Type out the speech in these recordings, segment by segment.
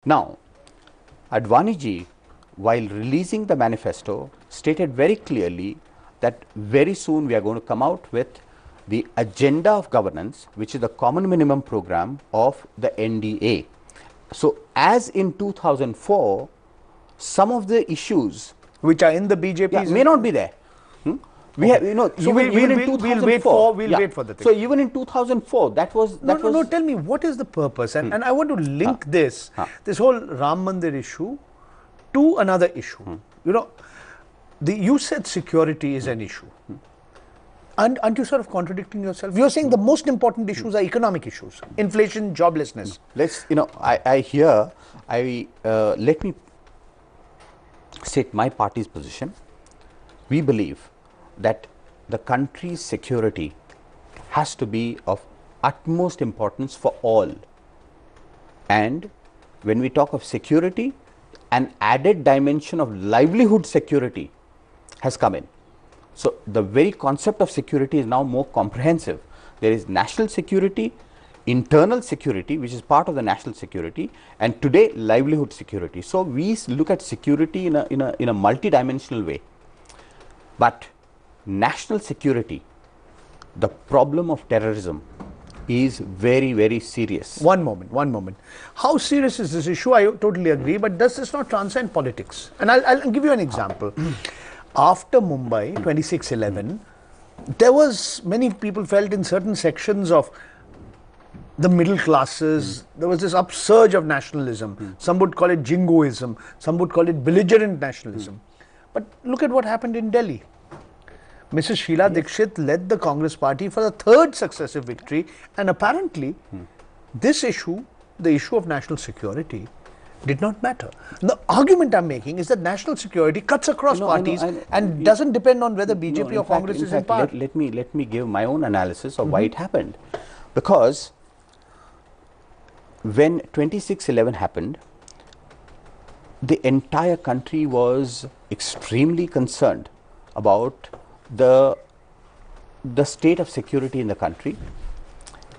Now, Advani ji, while releasing the manifesto, stated very clearly that very soon we are going to come out with the agenda of governance, which is the common minimum program of the NDA. So, as in 2004, some of the issues which are in the BJP may not be there. We have, so even in 2004, we'll wait for the thing. So even in 2004, that was no. Tell me, what is the purpose? And I want to link this whole Ram Mandir issue to another issue. You said security is an issue. And aren't you sort of contradicting yourself? You're saying the most important issues are economic issues, inflation, joblessness. Let's, let me state my party's position. We believe that the country's security has to be of utmost importance for all. And when we talk of security, an added dimension of livelihood security has come in. So, the very concept of security is now more comprehensive. There is national security, internal security, which is part of the national security, and today livelihood security. So, we look at security in a multi-dimensional way. But national security, the problem of terrorism is very, very serious. One moment. How serious is this issue? I totally agree, but does this not transcend politics? And I'll give you an example. After Mumbai 26/11, there was, many people felt in certain sections of the middle classes, there was this upsurge of nationalism. Some would call it jingoism, some would call it belligerent nationalism. But look at what happened in Delhi. Mrs. Sheila Dikshit led the Congress party for the third successive victory, and apparently this issue, the issue of national security, did not matter. The argument I'm making is that national security cuts across parties and doesn't depend on whether BJP or Congress is in power. Let me give my own analysis of why it happened. Because when 26/11 happened, the entire country was extremely concerned about the state of security in the country,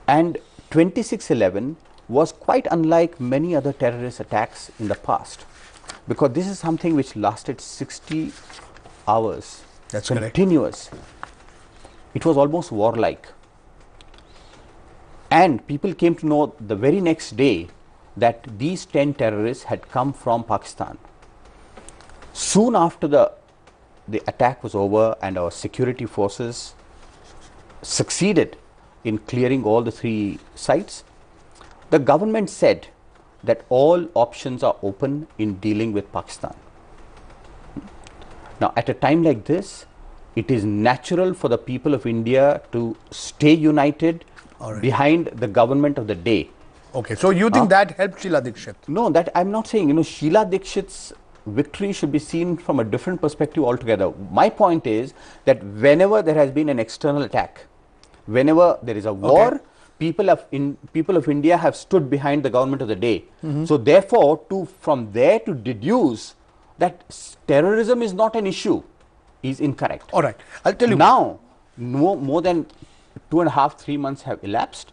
and 26/11 was quite unlike many other terrorist attacks in the past, because this is something which lasted 60 hours. That's continuous. Correct. It was almost warlike, and people came to know the very next day that these 10 terrorists had come from Pakistan. Soon after the attack was over and our security forces succeeded in clearing all the 3 sites, the government said that all options are open in dealing with Pakistan. Now, at a time like this, it is natural for the people of India to stay united behind the government of the day. Okay, so you think that helped Sheila Dikshit? No, that I'm not saying. Sheila Dikshit's victory should be seen from a different perspective altogether. My point is that whenever there has been an external attack, whenever there is a war, people of India have stood behind the government of the day. So therefore, from there to deduce that terrorism is not an issue is incorrect. All right, I'll tell you. Now, more than 2.5 3 months have elapsed.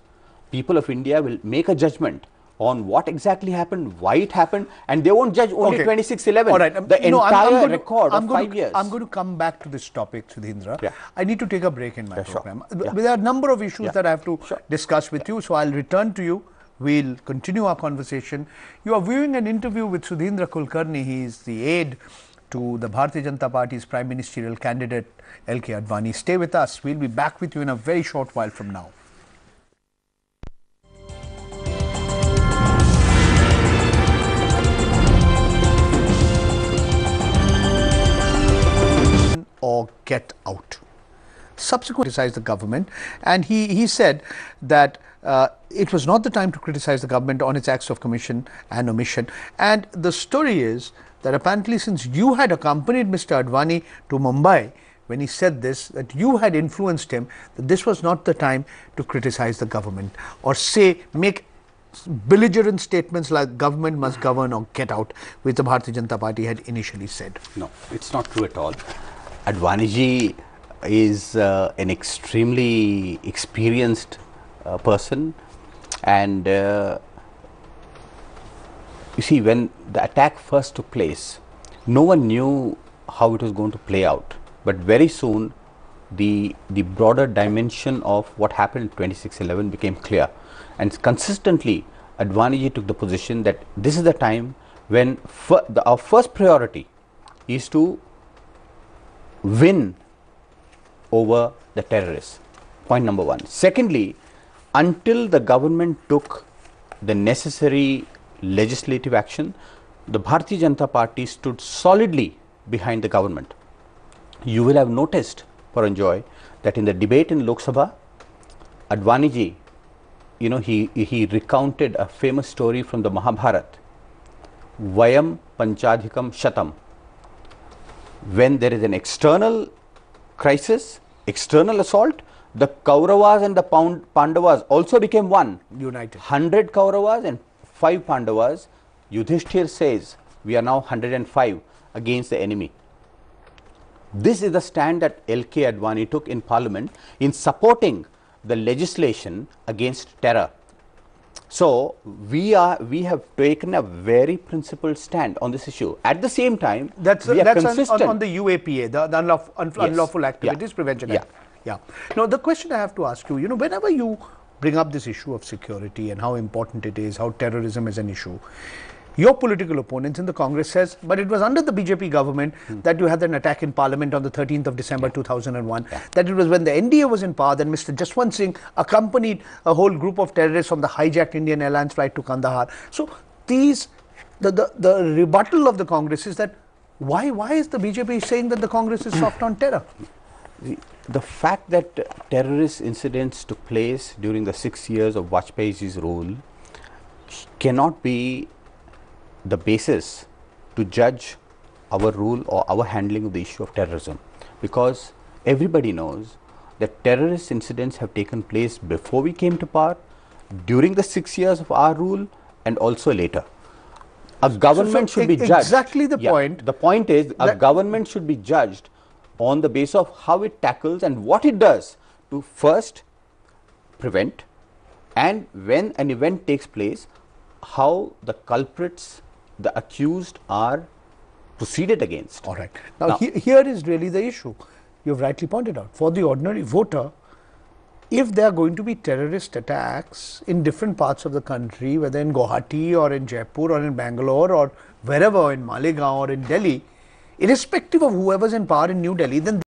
People of India will make a judgment on what exactly happened, why it happened, and they won't judge only 26/11. All right. The entire record of 5 years. I'm going to come back to this topic, Sudheendra. Yeah. I need to take a break in my program. Sure. There are a number of issues that I have to discuss with you, so I'll return to you. We'll continue our conversation. You are viewing an interview with Sudheendra Kulkarni. He is the aide to the Bharatiya Janata Party's Prime Ministerial candidate, LK Advani. Stay with us. We'll be back with you in a very short while from now. Or get out. Subsequently criticized the government, and he said that it was not the time to criticize the government on its acts of commission and omission. And the story is that apparently, since you had accompanied Mr. Advani to Mumbai when he said this, that you had influenced him, that this was not the time to criticize the government or make belligerent statements like government must govern or get out, which the Bharatiya Janata Party had initially said. No, it's not true at all. Advani ji is an extremely experienced person, and you see, when the attack first took place, no one knew how it was going to play out. But very soon, the broader dimension of what happened in 26/11 became clear. And consistently, Advani ji took the position that this is the time when our first priority is to win over the terrorists. Point number one. Secondly, until the government took the necessary legislative action, the Bharatiya Janata Party stood solidly behind the government. You will have noticed, Pranjoy, that in the debate in Lok Sabha, Advani ji, you know, he recounted a famous story from the Mahabharata, Vayam Panchadhikam Shatam. When there is an external crisis, external assault, the Kauravas and the Pandavas also became one. United. 100 Kauravas and 5 Pandavas. Yudhishthir says, we are now 105 against the enemy. This is the stand that LK Advani took in Parliament in supporting the legislation against terror. So, we have taken a very principled stand on this issue. At the same time, that's consistent on the UAPA, the Unlawful Activities Prevention Act. Yeah. Now, the question I have to ask you, whenever you bring up this issue of security and how important it is, how terrorism is an issue, your political opponents in the Congress says, but it was under the BJP government that you had an attack in Parliament on the 13th of December 2001, that it was when the NDA was in power that Mr. Jaswant Singh accompanied a whole group of terrorists on the hijacked Indian Airlines flight to Kandahar. So, the rebuttal of the Congress is that why is the BJP saying that the Congress is soft on terror? The fact that terrorist incidents took place during the 6 years of Vajpayee's rule cannot be the basis to judge our rule or our handling of the issue of terrorism, because everybody knows that terrorist incidents have taken place before we came to power, during the 6 years of our rule, and also later. A government should be judged. Exactly the point. The point is, a government should be judged on the basis of how it tackles and what it does to first prevent, and when an event takes place, how the culprits, the accused, are proceeded against. All right. Now, here is really the issue. You've rightly pointed out. For the ordinary voter, if there are going to be terrorist attacks in different parts of the country, whether in Guwahati or in Jaipur or in Bangalore or wherever, in Malegaon or in Delhi, irrespective of whoever's in power in New Delhi, then